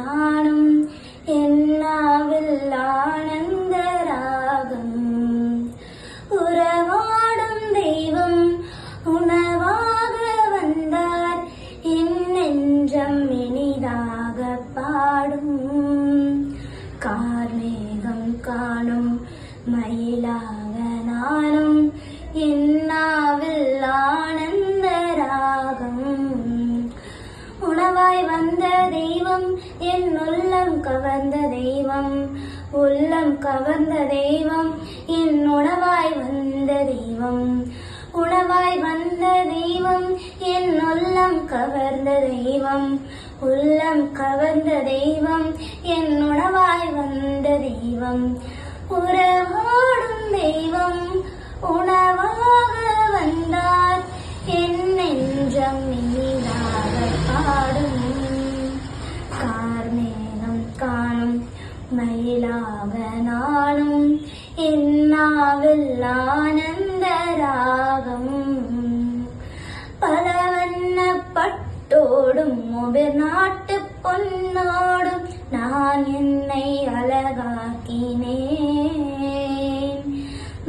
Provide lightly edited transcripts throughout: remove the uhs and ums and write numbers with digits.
நானும் என்னாவில் ஆனந்த ராகம். உறவாடும் தெய்வம் உணவாக வந்தார், என் நெஞ்சம் இனிதாக பாடும். கார்மேகம் காணும் மயிலாக நானும் என்னாவில் ஆனந்த ராகம். உணவாய் வந்த தெய்வம் என் உள்ளம் கவர்ந்த தெய்வம், உள்ளம் கவர்ந்த தெய்வம் என் உணவாய் வந்த தெய்வம். உணவாய் வந்த தெய்வம் என் உள்ளம் கவர்ந்த தெய்வம், உள்ளம் கவர்ந்த தெய்வம் என் உணவாய் வந்த தெய்வம். உறவாடும் தெய்வம் உணவாக வந்தார், என் நெஞ்சம் இனிதாக பாடும். கார்மேகம் காணும் மயிலாக நானும் என்னாவில் ஆனந்த ராகம். பலவண்ண பட்டோடும் முபிர் நாட்டு பொன்னோடும் நான் என்னை அழகாக்கினேன்.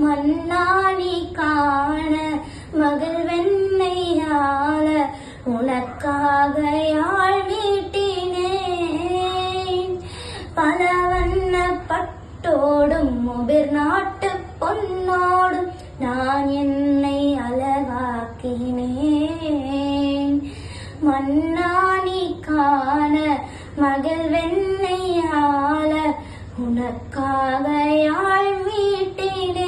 மன்னானி காண மகள் வெண்ணையால உனக்காக யாழ் மீட்டினேன். பலவண்ண பட்டோடும் முபிர் நாட்டு பொன்னோடும் நான் என்னை அழகாக்கினேன். மன்னானி காண மகள் வெண்ணையால உனக்காக யாழ் மீட்டினேன்.